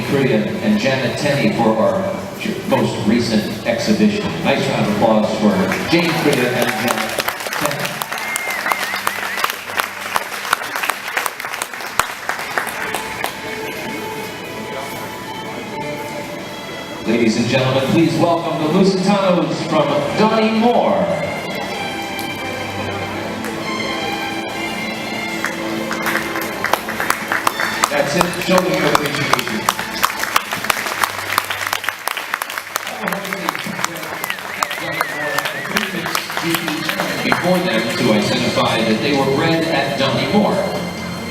Equestrian and Janet Tenney for our most recent exhibition. Nice round of applause for Jane Equestrian and Janet Tenney. Ladies and gentlemen, please welcome the Lusitanos from Donnie Moore. That's it. Show them your appreciation. Before them to identify that they were bred at Donnie Moore,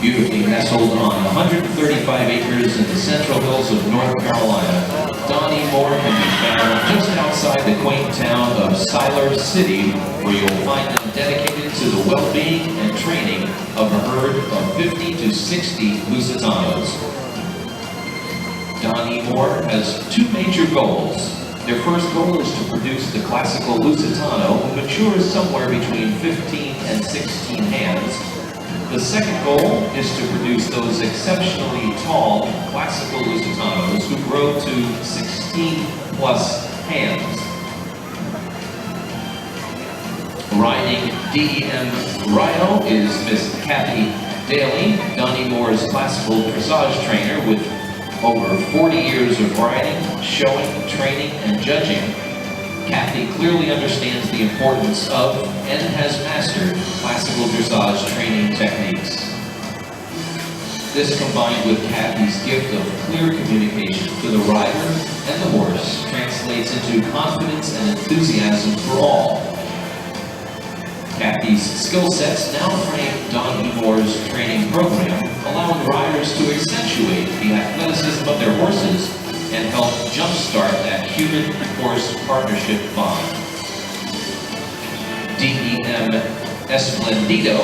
beautifully nestled on 135 acres in the central hills of North Carolina. Donnie Moore can be found just outside the quaint town of Siler City, where you'll find them dedicated to the well-being and training of a herd of 50 to 60 Lusitanos. Donnie Moore has two major goals. Their first goal is to produce the classical Lusitano, who matures somewhere between 15 and 16 hands. The second goal is to produce those exceptionally tall classical Lusitanos who grow to 16 plus hands. Riding DEM Rhino is Miss Kathy Daly, Donnie Moore's classical dressage trainer with over 40 years of riding, showing, training, and judging. Kathy clearly understands the importance of and has mastered classical dressage training techniques. This, combined with Kathy's gift of clear communication to the rider and the horse, translates into confidence and enthusiasm for all. Kathy's skill sets now frame Donnie Moore's training program, allowing riders to accentuate the athleticism of their horses and help jumpstart that human-horse partnership bond. DEM Esplendido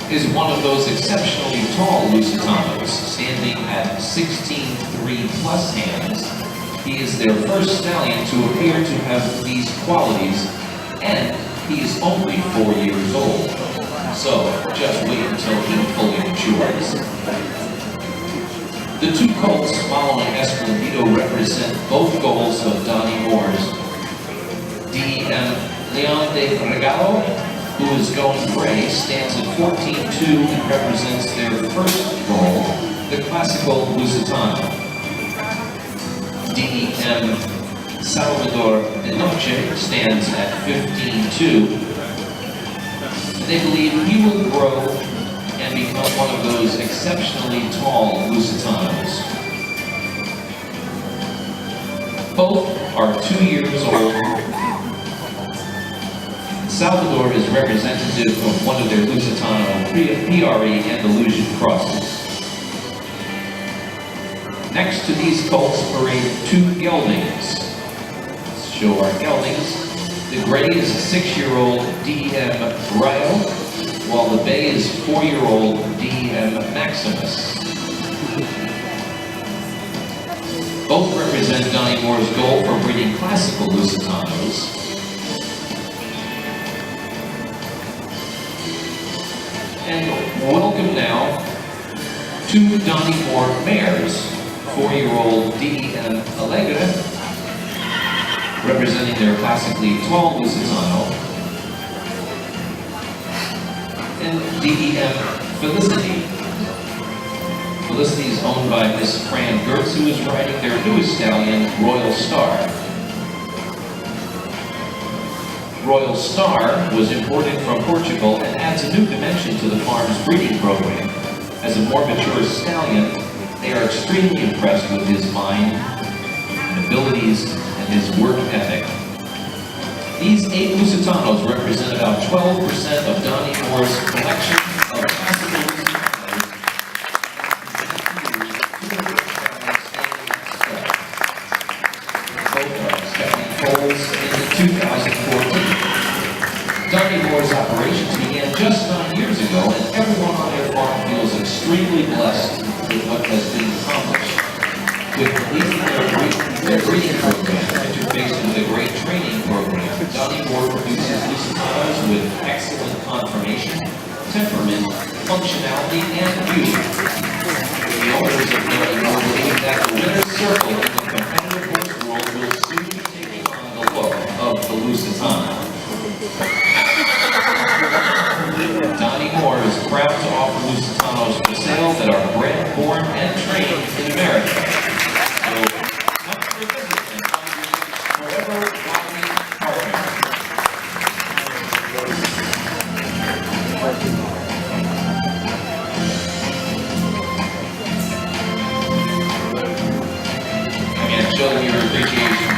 is one of those exceptionally tall Lusitanos, standing at 16.3 plus hands. He is their first stallion to appear to have these qualities, and he is only 4 years old. So just wait until he fully matures. The two colts following Esplendido represent both goals of Donnie Moore's. DEM Leon de Regalo, who is going gray, stands at 14.2 and represents their first goal, the classical Lusitano. DEM Salvador de Noche stands at 15.2. They believe he will grow and become one of those exceptionally tall Lusitanos. Both are 2 years old. Salvador is representative of one of their Lusitano PRE Andalusian crosses. Next to these colts parade two geldings. Let's show our geldings. The gray is a 6-year-old DEM Rayo, while the bay is 4-year-old DEM Maximus. Both represent Donnie Moore's goal for breeding classical Lusitanos. And welcome now to Donnie Moore mares, 4-year-old DEM Allegra, representing their classically tall Lusitano, and DEM Felicity. Felicity is owned by Miss Fran Gertz, who is riding their newest stallion, Royal Star. Royal Star was imported from Portugal and adds a new dimension to the farm's breeding program. As a more mature stallion, they are extremely impressed with his mind and abilities and his work ethic. These 8 Lusitanos represent about 12% of Donnie Moore's collection of classical Lusitanos. Both are expecting foals in 2014. Donnie Moore's operations began just 9 years ago, and everyone on their farm feels extremely blessed with what has been accomplished. With completing their breeding program, interfaced with a great training program, Donnie Moore produces Lusitanos with excellent conformation, temperament, functionality, and beauty. The owners Lusitano. Donnie Moore is proud to offer Lusitanos for sale that are bred, born, and trained in America. So come for a visit and find your forever walking partner. Again, show them your appreciation.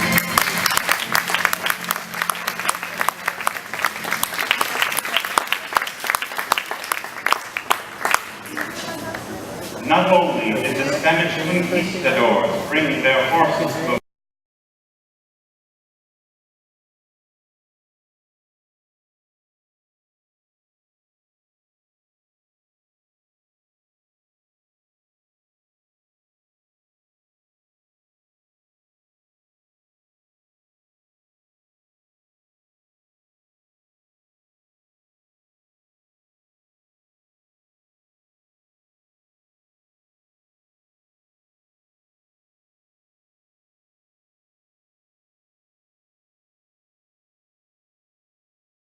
Not only did the Spanish conquistadors bring their horses to